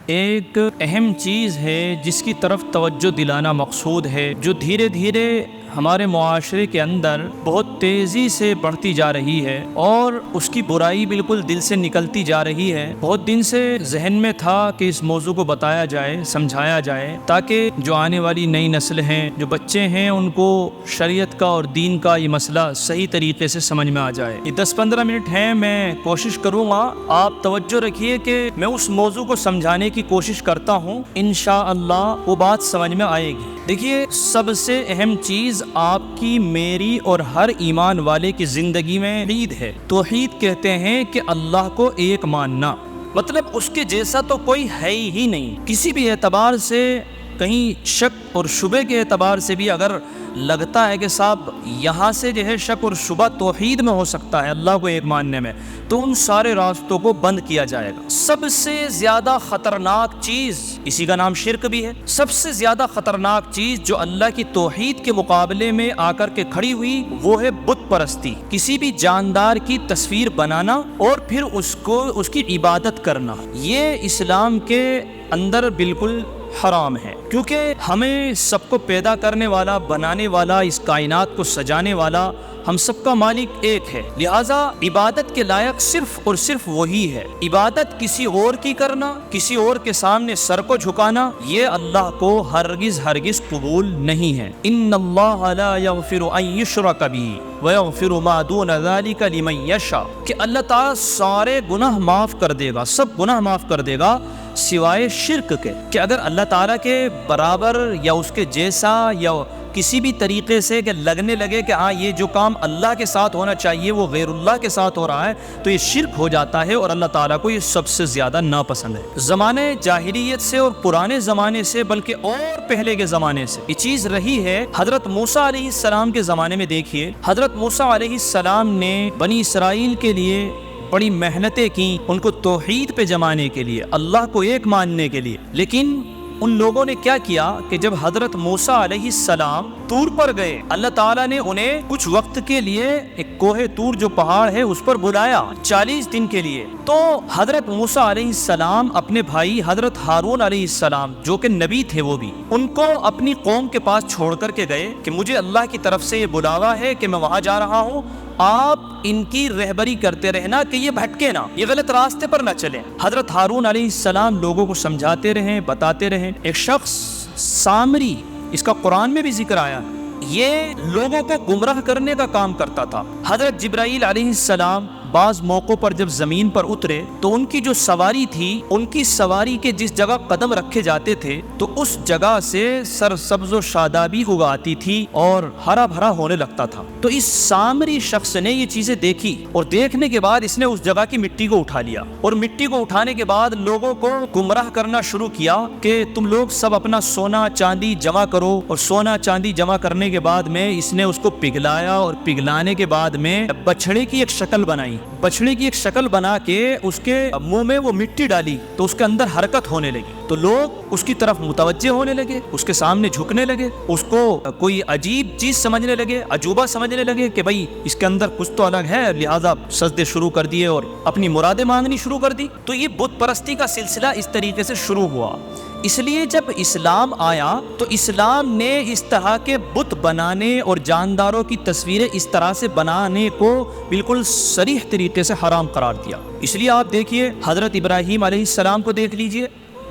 ایک اہم چیز ہے جس کی طرف توجہ دلانا مقصود ہے، جو دھیرے دھیرے ہمارے معاشرے کے اندر بہت تیزی سے بڑھتی جا رہی ہے اور اس کی برائی بالکل دل سے نکلتی جا رہی ہے۔ بہت دن سے ذہن میں تھا کہ اس موضوع کو بتایا جائے، سمجھایا جائے، تاکہ جو آنے والی نئی نسل ہیں، جو بچے ہیں، ان کو شریعت کا اور دین کا یہ مسئلہ صحیح طریقے سے سمجھ میں آ جائے۔ یہ 10-15 منٹ ہیں، میں کوشش کروں گا، آپ توجہ رکھیے کہ میں اس موضوع کو سمجھانے کی کوشش کرتا ہوں، انشاءاللہ وہ بات سمجھ میں آئے گی۔ دیکھیے، سب سے اہم چیز آپ کی، میری اور ہر ایمان والے کی زندگی میں توحید ہے۔ توحید کہتے ہیں کہ اللہ کو ایک ماننا، مطلب اس کے جیسا تو کوئی ہے ہی نہیں۔ کسی بھی اعتبار سے، کہیں شک اور شبہ کے اعتبار سے بھی اگر لگتا ہے کہ صاحب یہاں سے جو ہے شک اور شبہ توحید میں ہو سکتا ہے، اللہ کو ایک ماننے میں، تو ان سارے راستوں کو بند کیا جائے گا۔ سب سے زیادہ خطرناک چیز، اسی کا نام شرک بھی ہے، سب سے زیادہ خطرناک چیز جو اللہ کی توحید کے مقابلے میں آ کر کے کھڑی ہوئی، وہ ہے بت پرستی، کسی بھی جاندار کی تصویر بنانا اور پھر اس کی عبادت کرنا۔ یہ اسلام کے اندر بالکل حرام ہے، کیونکہ ہمیں سب کو پیدا کرنے والا، بنانے والا، اس کائنات کو سجانے والا، ہم سب کا مالک ایک ہے، لہٰذا عبادت کے لائق صرف اور صرف وہی ہے۔ عبادت کسی اور کی کرنا، کسی اور کے سامنے سر کو جھکانا، یہ اللہ کو ہرگز قبول نہیں ہے۔ ان اللہ لا یغفر ان یشرک بہ ویغفر ما دون ذلک لمن یشاء، کہ اللہ تعالیٰ سارے گناہ معاف کر دے گا، سب گناہ معاف کر دے گا سوائے شرک کے، کہ اگر اللہ تعالیٰ کے برابر یا اس کے جیسا یا کسی بھی طریقے سے کہ لگنے لگے کہ ہاں یہ جو کام اللہ کے ساتھ ہونا چاہیے وہ غیر اللہ کے ساتھ ہو رہا ہے، تو یہ شرک ہو جاتا ہے اور اللہ تعالیٰ کو یہ سب سے زیادہ ناپسند ہے۔ زمانے جاہلیت سے اور پرانے زمانے سے، بلکہ اور پہلے کے زمانے سے یہ چیز رہی ہے۔ حضرت موسیٰ علیہ السلام کے زمانے میں دیکھیے، حضرت موسیٰ علیہ السلام نے بنی اسرائیل کے لیے بڑی محنتیں کی، ان کو توحید پہ جمانے کے لیے، اللہ کو ایک ماننے کے لیے، لیکن ان لوگوں نے کیا کیا کہ جب حضرت موسیٰ علیہ السلام طور پر گئے، اللہ تعالیٰ نے انہیں کچھ وقت کے لیے ایک کوہ طور جو پہاڑ ہے اس پر بلایا 40 دن کے لیے، تو حضرت موسیٰ علیہ السلام اپنے بھائی حضرت ہارون علیہ السلام جو کہ نبی تھے، وہ بھی ان کو اپنی قوم کے پاس چھوڑ کر کے گئے کہ مجھے اللہ کی طرف سے یہ بلاوا ہے کہ میں وہاں جا رہا ہوں، آپ ان کی رہبری کرتے رہنا کہ یہ بھٹکے نہ، یہ غلط راستے پر نہ چلیں۔ حضرت ہارون علیہ السلام لوگوں کو سمجھاتے رہے، بتاتے رہے۔ ایک شخص سامری، اس کا قرآن میں بھی ذکر آیا، یہ لوگوں کو گمراہ کرنے کا کام کرتا تھا۔ حضرت جبرائیل علیہ السلام بعض موقعوں پر جب زمین پر اترے تو ان کی جو سواری تھی، ان کی سواری کے جس جگہ قدم رکھے جاتے تھے تو اس جگہ سے سرسبز و شادابی اگاتی تھی اور ہرا بھرا ہونے لگتا تھا۔ تو اس سامری شخص نے یہ چیزیں دیکھی اور دیکھنے کے بعد اس نے اس جگہ کی مٹی کو اٹھا لیا، اور مٹی کو اٹھانے کے بعد لوگوں کو گمراہ کرنا شروع کیا کہ تم لوگ سب اپنا سونا چاندی جمع کرو، اور سونا چاندی جمع کرنے کے بعد میں اس نے اس کو پگھلایا، اور پگھلانے کے بعد میں بچھڑے کی ایک شکل بنائی، بچڑے کی ایک شکل بنا کے اس کے منہ میں وہ مٹی ڈالی تو اس کے اندر حرکت ہونے لگی، تو لوگ اس کی طرف متوجہ ہونے لگے، اس کے سامنے جھکنے لگے، اس کو کوئی عجیب چیز سمجھنے لگے، عجوبہ سمجھنے لگے کہ بھئی اس کے اندر کچھ تو الگ ہے، لہذا سجدے شروع کر دیے اور اپنی مرادیں مانگنی شروع کر دی۔ تو یہ بت پرستی کا سلسلہ اس طریقے سے شروع ہوا۔ اس لیے جب اسلام آیا تو اسلام نے اس طرح کے بت بنانے اور جانداروں کی تصویریں اس طرح سے بنانے کو بالکل صریح طریقے سے حرام قرار دیا۔ اس لیے آپ دیکھیے، حضرت ابراہیم علیہ السلام کو دیکھ لیجئے،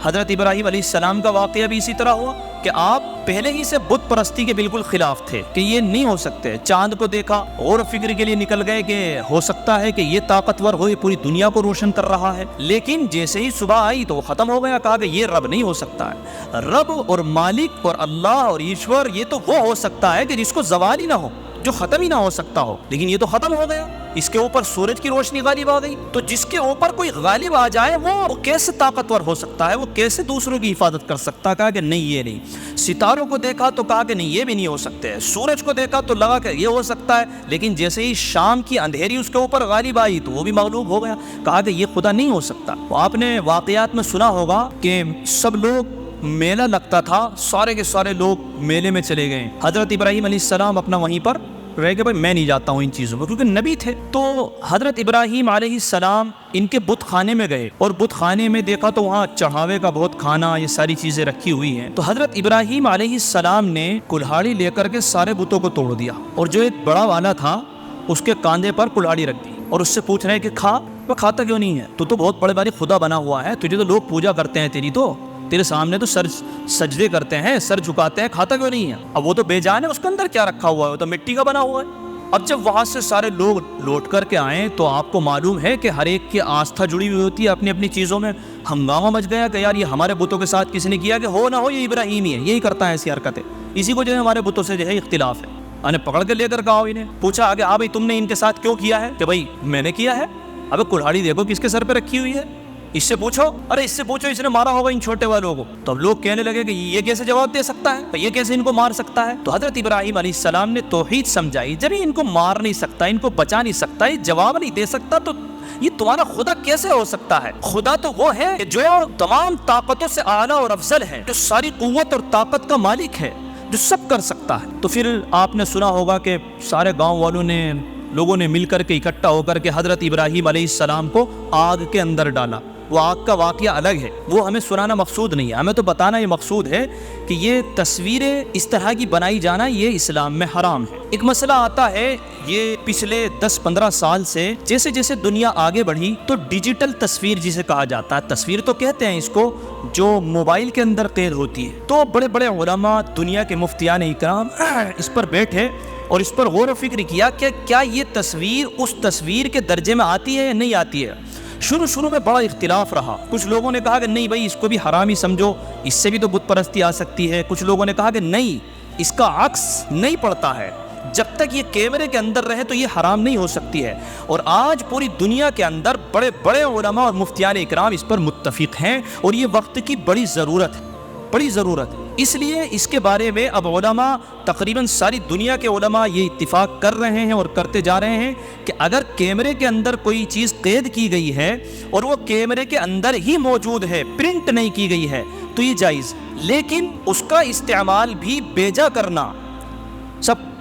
حضرت ابراہیم علیہ السلام کا واقعہ بھی اسی طرح ہوا کہ آپ پہلے ہی سے بت پرستی کے بالکل خلاف تھے کہ یہ نہیں ہو سکتے۔ چاند کو دیکھا اور فکر کے لیے نکل گئے کہ ہو سکتا ہے کہ یہ طاقتور ہو، یہ پوری دنیا کو روشن کر رہا ہے، لیکن جیسے ہی صبح آئی تو وہ ختم ہو گیا، کہا کہ یہ رب نہیں ہو سکتا ہے۔ رب اور مالک اور اللہ اور ایشور یہ تو وہ ہو سکتا ہے کہ جس کو زوال ہی نہ ہو، جو ختم ہی نہ ہو سکتا ہو، لیکن یہ تو ختم ہو گیا، اس کے اوپر سورج کی روشنی غالب آ گئی، تو جس کے اوپر کوئی غالب آ جائے وہ کیسے طاقتور ہو سکتا ہے، وہ کیسے دوسروں کی حفاظت کر سکتا ہے؟ کہا کہ نہیں، یہ نہیں۔ ستاروں کو دیکھا تو کہا کہ نہیں، یہ بھی نہیں ہو سکتے۔ سورج کو دیکھا تو لگا کہ یہ ہو سکتا ہے، لیکن جیسے ہی شام کی اندھیری اس کے اوپر غالب آئی تو وہ بھی مغلوب ہو گیا، کہا کہ یہ خدا نہیں ہو سکتا۔ آپ نے واقعات میں سنا ہوگا کہ سب لوگ، میلہ لگتا تھا، سارے کے سارے لوگ میلے میں چلے گئے، حضرت ابراہیم علیہ السلام اپنا وہیں پر رہے کہ بھائی میں نہیں جاتا ہوں ان چیزوں میں، کیونکہ نبی تھے۔ تو حضرت ابراہیم علیہ السلام ان کے بت خانے میں گئے اور بت خانے میں دیکھا تو وہاں چڑھاوے کا بہت کھانا، یہ ساری چیزیں رکھی ہوئی ہیں۔ تو حضرت ابراہیم علیہ السلام نے کلہاڑی لے کر کے سارے بتوں کو توڑ دیا، اور جو ایک بڑا والا تھا اس کے کاندھے پر کلہاڑی رکھ دی، اور اس سے پوچھ رہے ہیں کہ کھا، وہ کھاتا کیوں نہیں ہے؟ تو بہت بڑے بڑے خدا بنا ہوا ہے، تجھے تو لوگ پوجا کرتے ہیں، تیرے سامنے تو سجدے کرتے ہیں، سر جھکاتے ہیں، کھاتا کیوں نہیں ہے؟ اب وہ تو بے جان ہے، اس کے اندر کیا رکھا ہوا ہے؟ وہ تو مٹی کا بنا ہوا ہے۔ اب جب وہاں سے سارے لوگ لوٹ کر کے آئیں تو آپ کو معلوم ہے کہ ہر ایک کی آستھا جڑی ہوئی ہوتی ہے اپنی اپنی چیزوں میں۔ ہنگامہ مچ گیا کہ یار یہ ہمارے بتوں کے ساتھ کسی نے کیا، کہ ہو نہ ہو یہ ابراہیم ہی ہے، یہی کرتا ہے ایسی حرکتیں، اسی کو جو ہے ہمارے بتوں سے جو ہے اختلاف ہے۔ انہیں پکڑ کے لے کر کہا، انہیں پوچھا آگے، ہاں بھائی تم نے ان کے ساتھ کیوں کیا ہے؟ کہ بھائی میں نے کیا ہے۔ ابے کلہاڑی دیکھو کس کے سر پہ رکھی ہوئی ہے، اس سے پوچھو، ارے اس سے پوچھو اس نے مارا ہوگا ان چھوٹے والوں کو۔ تو اب لوگ کہنے لگے کہ یہ کیسے جواب دے سکتا ہے، یہ کیسے ان کو مار سکتا ہے؟ تو حضرت ابراہیم علیہ السلام نے توحید سمجھائی، جب ان کو مار نہیں سکتا، ان کو بچا نہیں سکتا، یہ جواب نہیں دے سکتا، تو یہ تمہارا خدا کیسے ہو سکتا ہے؟ خدا تو وہ ہے جو تمام طاقتوں سے اعلیٰ اور افضل ہے، جو ساری قوت اور طاقت کا مالک ہے، جو سب کر سکتا ہے۔ تو پھر آپ نے سنا ہوگا کہ سارے گاؤں والوں نے، لوگوں نے مل کر کے اکٹھا ہو کر کے حضرت ابراہیم علیہ السلام کو آگ کے اندر ڈالا۔ وہ آگ کا واقعہ الگ ہے، وہ ہمیں سنانا مقصود نہیں ہے، ہمیں تو بتانا یہ مقصود ہے کہ یہ تصویریں اس طرح کی بنائی جانا یہ اسلام میں حرام ہے۔ ایک مسئلہ آتا ہے، یہ پچھلے 10-15 سال سے جیسے جیسے دنیا آگے بڑھی تو ڈیجیٹل تصویر جسے کہا جاتا ہے، تصویر تو کہتے ہیں اس کو، جو موبائل کے اندر قید ہوتی ہے، تو بڑے بڑے علماء، دنیا کے مفتیان اکرام اس پر بیٹھے اور اس پر غور و فکر کیا کہ کیا یہ تصویر اس تصویر کے درجے میں آتی ہے یا نہیں آتی ہے۔ شروع میں بڑا اختلاف رہا، کچھ لوگوں نے کہا کہ نہیں بھائی اس کو بھی حرام ہی سمجھو، اس سے بھی تو بت پرستی آ سکتی ہے۔ کچھ لوگوں نے کہا کہ نہیں، اس کا عکس نہیں پڑتا ہے، جب تک یہ کیمرے کے اندر رہے تو یہ حرام نہیں ہو سکتی ہے۔ اور آج پوری دنیا کے اندر بڑے بڑے علماء اور مفتیان اکرام اس پر متفق ہیں، اور یہ وقت کی بڑی ضرورت ہے، بڑی ضرورت ہے۔ اس لیے اس کے بارے میں اب علماء، تقریباً ساری دنیا کے علماء یہ اتفاق کر رہے ہیں اور کرتے جا رہے ہیں کہ اگر کیمرے کے اندر کوئی چیز قید کی گئی ہے اور وہ کیمرے کے اندر ہی موجود ہے، پرنٹ نہیں کی گئی ہے، تو یہ جائز، لیکن اس کا استعمال بھی بیجا کرنا،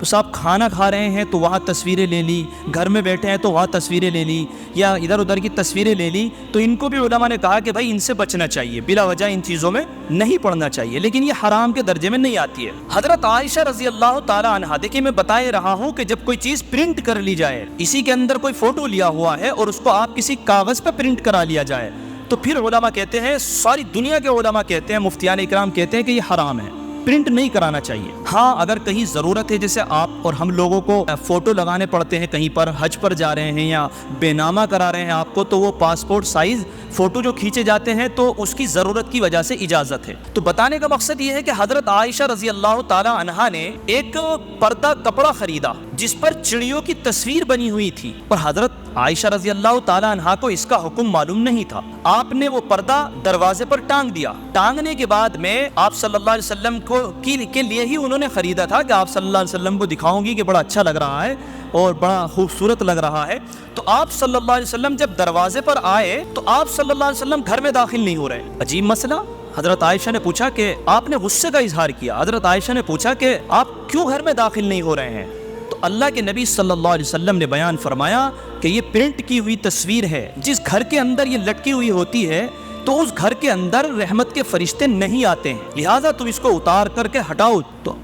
سب کھانا کھا رہے ہیں تو وہاں تصویریں لے لی، گھر میں بیٹھے ہیں تو وہاں تصویریں لے لی، یا ادھر ادھر کی تصویریں لے لی، تو ان کو بھی علماء نے کہا کہ بھائی ان سے بچنا چاہیے، بلا وجہ ان چیزوں میں نہیں پڑنا چاہیے، لیکن یہ حرام کے درجے میں نہیں آتی ہے۔ حضرت عائشہ رضی اللہ تعالی عنہا، دیکھیے میں بتائے رہا ہوں کہ جب کوئی چیز پرنٹ کر لی جائے، اسی کے اندر کوئی فوٹو لیا ہوا ہے اور اس کو آپ کسی کاغذ پہ پرنٹ کرا لیا جائے، تو پھر علماء کہتے ہیں، ساری دنیا کے علماء کہتے ہیں، مفتیان اکرام کہتے ہیں کہ یہ حرام ہے، پرنٹ نہیں کرانا چاہیے۔ ہاں اگر کہیں ضرورت ہے، جیسے آپ اور ہم لوگوں کو فوٹو لگانے پڑتے ہیں، کہیں پر حج پر جا رہے ہیں یا بے نامہ کرا رہے ہیں آپ کو، تو وہ پاسپورٹ سائز فوٹو جو کھینچے جاتے ہیں تو اس کی ضرورت کی وجہ سے اجازت ہے۔ تو بتانے کا مقصد یہ ہے کہ حضرت عائشہ رضی اللہ تعالی عنہا نے ایک پردہ کپڑا خریدا جس پر چڑیوں کی تصویر بنی ہوئی تھی، اور حضرت عائشہ رضی اللہ تعالی عنہا کو اس کا حکم معلوم نہیں تھا۔ آپ نے وہ پردہ دروازے پر ٹانگ دیا، ٹانگنے کے بعد میں آپ صلی اللہ علیہ وسلم کے لیے ہی انہوں نے خریدا تھا کہ آپ صلی اللہ علیہ وسلم کو دکھاؤں گی کہ بڑا اچھا لگ رہا ہے اور بڑا خوبصورت لگ رہا ہے۔ تو آپ صلی اللہ علیہ وسلم جب دروازے پر آئے تو آپ صلی اللہ علیہ وسلم گھر میں داخل نہیں ہو رہے۔ عجیب مسئلہ۔ حضرت عائشہ نے پوچھا کہ آپ نے غصے کا اظہار کیا، حضرت عائشہ نے پوچھا کہ آپ کیوں گھر میں داخل نہیں ہو رہے ہیں؟ تو اللہ کے نبی صلی اللہ علیہ وسلم نے بیان فرمایا کہ یہ پرنٹ کی ہوئی تصویر ہے، جس گھر کے اندر یہ لٹکی ہوئی ہوتی ہے تو اس گھر کے اندر رحمت کے فرشتے نہیں آتے ہیں، لہٰذا تم اس کو اتار کر کے ہٹاؤ۔ تو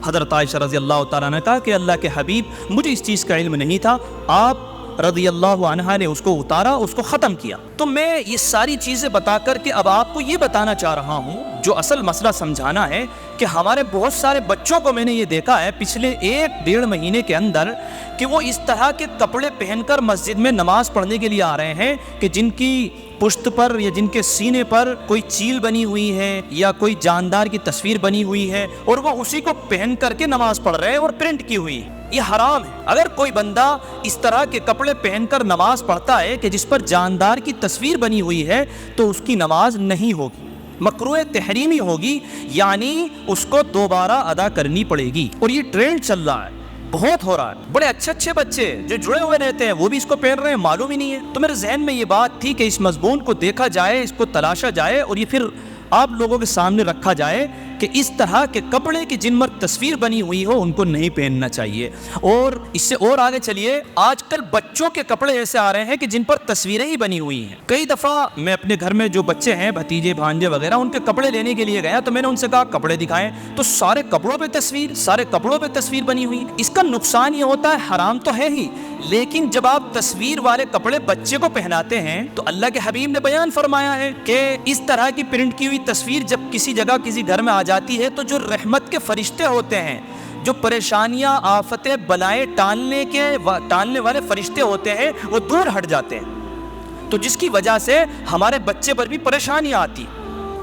حضرت عائشہ رضی اللہ تعالیٰ نے کہا کہ اللہ کے حبیب، مجھے اس چیز کا علم نہیں تھا، آپ رضی اللہ عنہ نے اس کو اتارا، اس کو ختم کیا۔ تو میں یہ ساری چیزیں بتا کر کے اب آپ کو یہ بتانا چاہ رہا ہوں، جو اصل مسئلہ سمجھانا ہے کہ ہمارے بہت سارے بچوں کو میں نے یہ دیکھا ہے پچھلے 1-1.5 مہینے کے اندر کہ وہ اس طرح کے کپڑے پہن کر مسجد میں نماز پڑھنے کے لیے آ رہے ہیں کہ جن کی پشت پر یا جن کے سینے پر کوئی چیل بنی ہوئی ہے یا کوئی جاندار کی تصویر بنی ہوئی ہے، اور وہ اسی کو پہن کر کے نماز پڑھ رہے ہیں اور پرنٹ کی ہوئی ہے۔ یہ حرام ہے۔ اگر کوئی بندہ اس طرح کے کپڑے پہن کر نماز پڑھتا ہے کہ جس پر جاندار کی تصویر بنی ہوئی ہے تو اس کی نماز نہیں ہوگی، مکروہ تحریمی ہوگی، یعنی اس کو دوبارہ ادا کرنی پڑے گی۔ اور یہ ٹرینڈ چل رہا ہے، بہت ہو رہا ہے، بڑے اچھے بچے جو جڑے ہوئے رہتے ہیں وہ بھی اس کو پہن رہے ہیں، معلوم ہی نہیں ہے۔ تو میرے ذہن میں یہ بات تھی کہ اس مضمون کو دیکھا جائے، اس کو تلاشا جائے اور یہ پھر آپ لوگوں کے سامنے رکھا جائے کہ اس طرح کے کپڑے کی جن پر تصویر بنی ہوئی ہو ان کو نہیں پہننا چاہیے۔ اور اس سے اور آگے چلیے، آج کل بچوں کے کپڑے ایسے آ رہے ہیں کہ جن پر تصویریں ہی بنی ہوئی ہیں۔ کئی دفعہ میں اپنے گھر میں جو بچے ہیں، بھتیجے بھانجے وغیرہ، ان کے کپڑے لینے کے لیے گیا تو میں نے ان سے کہا کپڑے دکھائیں، تو سارے کپڑوں پہ تصویر بنی ہوئی۔ اس کا نقصان یہ ہوتا ہے، حرام تو ہے ہی، لیکن جب آپ تصویر والے کپڑے بچے کو پہناتے ہیں تو اللہ کے حبیب نے بیان فرمایا ہے کہ اس طرح کی پرنٹ کی ہوئی تصویر جب کسی جگہ کسی گھر میں آ جاتی ہے تو جو رحمت کے فرشتے ہوتے ہیں، جو پریشانیاں آفتیں بلائیں ٹالنے والے فرشتے ہوتے ہیں، وہ دور ہٹ جاتے ہیں، تو جس کی وجہ سے ہمارے بچے پر بھی پریشانیاں آتی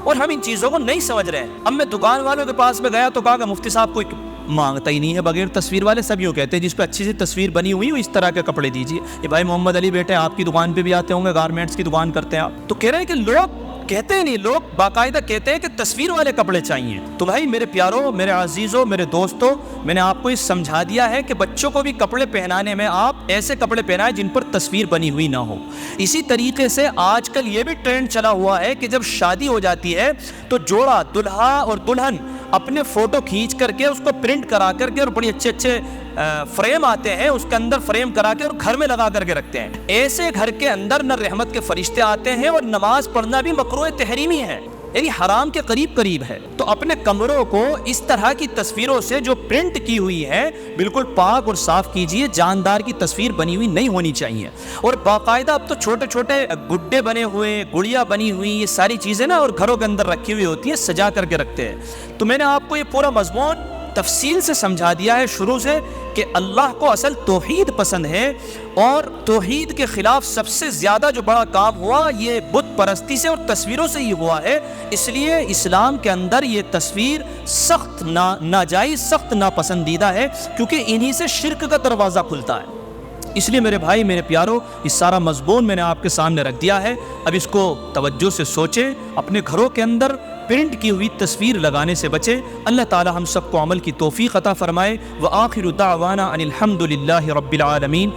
اور ہم ان چیزوں کو نہیں سمجھ رہے ہیں۔ اب میں دکان والوں کے پاس میں گیا تو کہا کہ مفتی صاحب کوئی مانگتا ہی نہیں ہے بغیر تصویر والے، سب یوں کہتے ہیں جس پہ اچھی سی تصویر بنی ہوئی ہو اس طرح کے کپڑے دیجیے۔ یہ بھائی محمد علی بیٹے آپ کی دکان پہ بھی آتے ہوں گے، گارمنٹس کی دکان کرتے ہیں آپ، تو کہہ رہے ہیں کہ لوگ کہتے ہیں نہیں، لوگ باقاعدہ کہتے ہیں کہ تصویر والے کپڑے چاہیے۔ تو بھائی میرے پیاروں، میرے عزیزوں، میرے دوستوں، میں نے آپ کو یہ سمجھا دیا ہے کہ بچوں کو بھی کپڑے پہنانے میں آپ ایسے کپڑے پہنائیں جن پر تصویر بنی ہوئی نہ ہو۔ اسی طریقے سے آج کل یہ بھی ٹرینڈ چلا ہوا ہے کہ جب شادی ہو جاتی ہے تو جوڑا دلہا اور دلہن اپنے فوٹو کھینچ کر کے اس کو پرنٹ کرا کر کے، اور بڑی اچھے فریم آتے ہیں، اس کے اندر فریم کرا کے اور گھر میں لگا کر کے رکھتے ہیں۔ ایسے گھر کے اندر نہ رحمت کے فرشتے آتے ہیں اور نماز پڑھنا بھی مکروہ تحریمی ہے، یعنی حرام کے قریب ہے۔ تو اپنے کمروں کو اس طرح کی تصویروں سے جو پرنٹ کی ہوئی ہے بالکل پاک اور صاف کیجئے، جاندار کی تصویر بنی ہوئی نہیں ہونی چاہیے۔ اور باقاعدہ اب تو چھوٹے گڈے بنے ہوئے، گڑیا بنی ہوئی، یہ ساری چیزیں نا اور گھروں کے اندر رکھی ہوئی ہوتی ہیں، سجا کر کے رکھتے ہیں۔ تو میں نے آپ کو یہ پورا مضمون تفصیل سے سمجھا دیا ہے شروع سے کہ اللہ کو اصل توحید پسند ہے، اور توحید کے خلاف سب سے زیادہ جو بڑا کام ہوا یہ بت پرستی سے اور تصویروں سے ہی ہوا ہے۔ اس لیے اسلام کے اندر یہ تصویر سخت ناجائز، سخت ناپسندیدہ ہے، کیونکہ انہی سے شرک کا دروازہ کھلتا ہے۔ اس لیے میرے بھائی، میرے پیاروں، یہ سارا مضمون میں نے آپ کے سامنے رکھ دیا ہے، اب اس کو توجہ سے سوچیں، اپنے گھروں کے اندر پرنٹ کی ہوئی تصویر لگانے سے بچیں۔ اللہ تعالی ہم سب کو عمل کی توفیق عطا فرمائے۔ وآخر دعوانا ان الحمد للہ رب العالمین۔